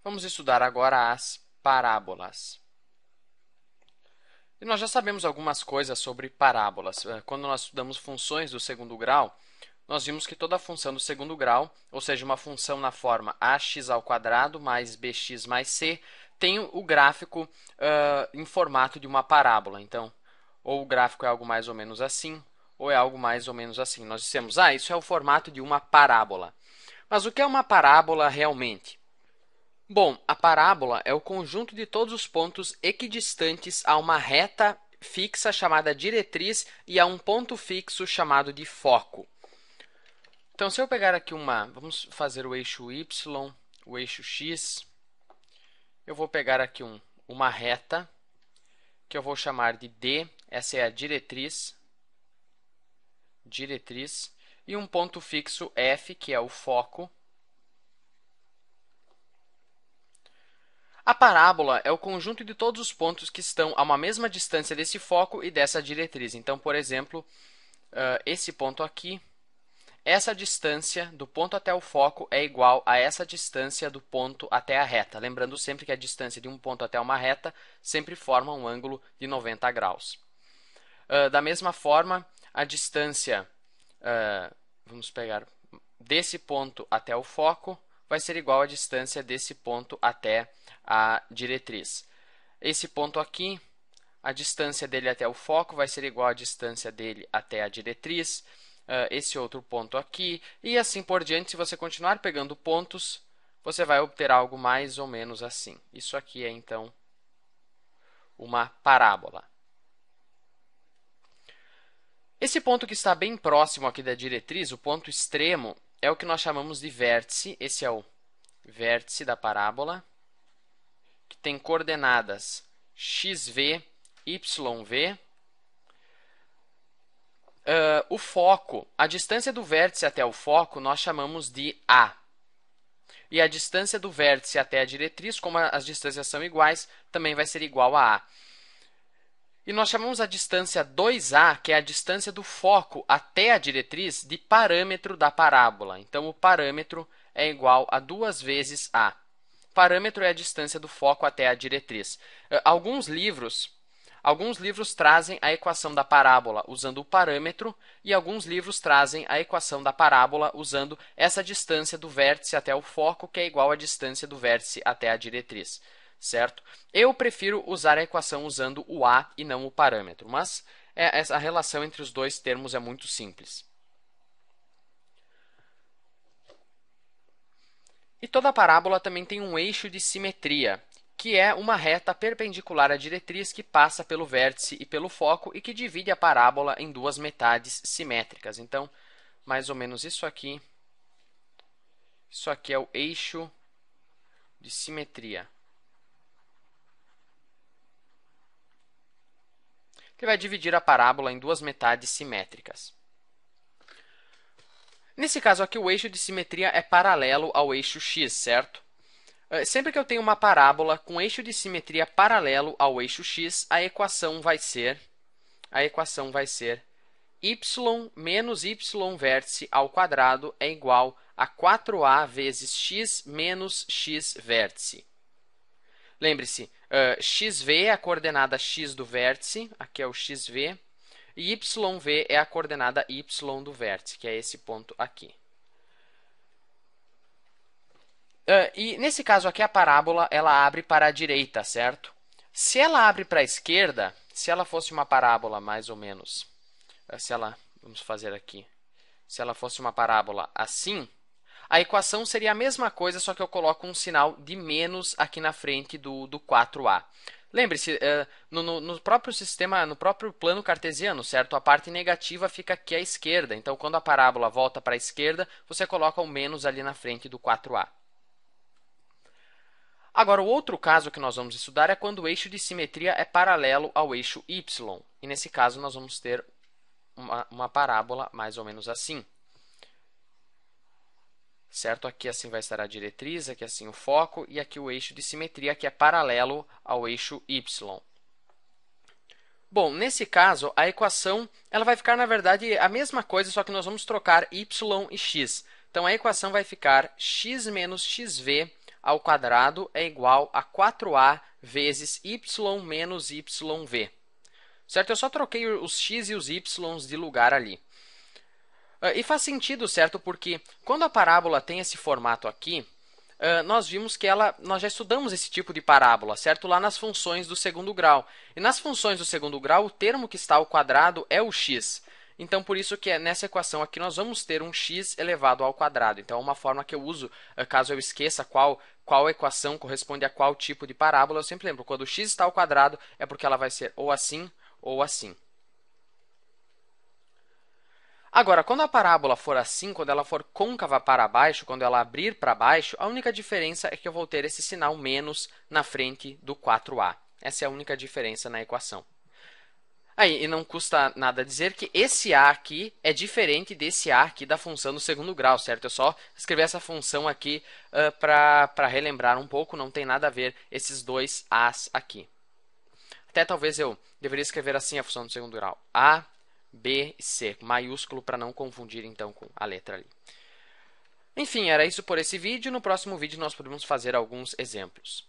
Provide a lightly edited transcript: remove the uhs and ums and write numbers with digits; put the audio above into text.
Vamos estudar agora as parábolas. E nós já sabemos algumas coisas sobre parábolas. Quando nós estudamos funções do segundo grau, nós vimos que toda função do segundo grau, ou seja, uma função na forma ax ao quadrado mais bx mais c, tem o gráfico em formato de uma parábola. Então, ou o gráfico é algo mais ou menos assim, ou é algo mais ou menos assim. Nós dissemos, isso é o formato de uma parábola. Mas o que é uma parábola realmente? Bom, a parábola é o conjunto de todos os pontos equidistantes a uma reta fixa chamada diretriz e a um ponto fixo chamado de foco. Então, se eu pegar aqui vamos fazer o eixo y, o eixo x, eu vou pegar aqui uma reta, que eu vou chamar de D, essa é a diretriz, e um ponto fixo F, que é o foco. A parábola é o conjunto de todos os pontos que estão a uma mesma distância desse foco e dessa diretriz. Então, por exemplo, esse ponto aqui, essa distância do ponto até o foco é igual a essa distância do ponto até a reta. Lembrando sempre que a distância de um ponto até uma reta sempre forma um ângulo de 90 graus. Da mesma forma, a distância, vamos pegar desse ponto até o foco, vai ser igual à distância desse ponto até a diretriz. Esse ponto aqui, a distância dele até o foco vai ser igual à distância dele até a diretriz. Esse outro ponto aqui, e assim por diante. Se você continuar pegando pontos, você vai obter algo mais ou menos assim. Isso aqui é, então, uma parábola. Esse ponto que está bem próximo aqui da diretriz, o ponto extremo, é o que nós chamamos de vértice. Esse é o vértice da parábola, que tem coordenadas xv, yv. O foco, a distância do vértice até o foco, nós chamamos de A. E a distância do vértice até a diretriz, como as distâncias são iguais, também vai ser igual a A. E nós chamamos a distância 2A, que é a distância do foco até a diretriz, de parâmetro da parábola. Então, o parâmetro é igual a 2 vezes A. Parâmetro é a distância do foco até a diretriz. Alguns livros trazem a equação da parábola usando o parâmetro e alguns livros trazem a equação da parábola usando essa distância do vértice até o foco, que é igual à distância do vértice até a diretriz. Certo? Eu prefiro usar a equação usando o A e não o parâmetro, mas a relação entre os dois termos é muito simples. E toda parábola também tem um eixo de simetria, que é uma reta perpendicular à diretriz que passa pelo vértice e pelo foco e que divide a parábola em duas metades simétricas. Então, mais ou menos isso aqui é o eixo de simetria, que vai dividir a parábola em duas metades simétricas. Nesse caso aqui, o eixo de simetria é paralelo ao eixo x, certo? Sempre que eu tenho uma parábola com eixo de simetria paralelo ao eixo x, a equação vai ser y menos y vértice ao quadrado é igual a 4a vezes x menos x vértice. Lembre-se, xv é a coordenada x do vértice, aqui é o xv, e yv é a coordenada y do vértice, que é esse ponto aqui. E nesse caso aqui, a parábola ela abre para a direita, certo? Se ela abre para a esquerda, se ela fosse uma parábola mais ou menos, vamos fazer aqui, se ela fosse uma parábola assim, a equação seria a mesma coisa, só que eu coloco um sinal de menos aqui na frente do 4a. Lembre-se, no próprio sistema, no próprio plano cartesiano, certo? A parte negativa fica aqui à esquerda. Então, quando a parábola volta para a esquerda, você coloca o menos ali na frente do 4a. Agora, o outro caso que nós vamos estudar é quando o eixo de simetria é paralelo ao eixo y. E nesse caso, nós vamos ter uma parábola mais ou menos assim. Certo? Aqui assim vai estar a diretriz, aqui assim o foco, e aqui o eixo de simetria, que é paralelo ao eixo y. Bom, nesse caso, a equação ela vai ficar, na verdade, a mesma coisa, só que nós vamos trocar y e x. Então, a equação vai ficar x menos xv ao quadrado é igual a 4a vezes y menos yv. Certo? Eu só troquei os x e os y de lugar ali. E faz sentido, certo? Porque quando a parábola tem esse formato aqui, nós vimos que nós já estudamos esse tipo de parábola, certo? Lá nas funções do segundo grau. E nas funções do segundo grau, o termo que está ao quadrado é o x. Então, por isso que nessa equação aqui nós vamos ter um x elevado ao quadrado. Então, é uma forma que eu uso, caso eu esqueça qual equação corresponde a qual tipo de parábola, eu sempre lembro, quando o x está ao quadrado, é porque ela vai ser ou assim ou assim. Agora, quando a parábola for assim, quando ela for côncava para baixo, quando ela abrir para baixo, a única diferença é que eu vou ter esse sinal menos na frente do 4a. Essa é a única diferença na equação. Aí, e não custa nada dizer que esse a aqui é diferente desse a aqui da função do segundo grau, certo? Eu só escrevi essa função aqui para relembrar um pouco, não tem nada a ver esses dois a's aqui. Até talvez eu deveria escrever assim a função do segundo grau. A, B, C, maiúsculo para não confundir então com a letra ali. Enfim, era isso por esse vídeo. No próximo vídeo nós podemos fazer alguns exemplos.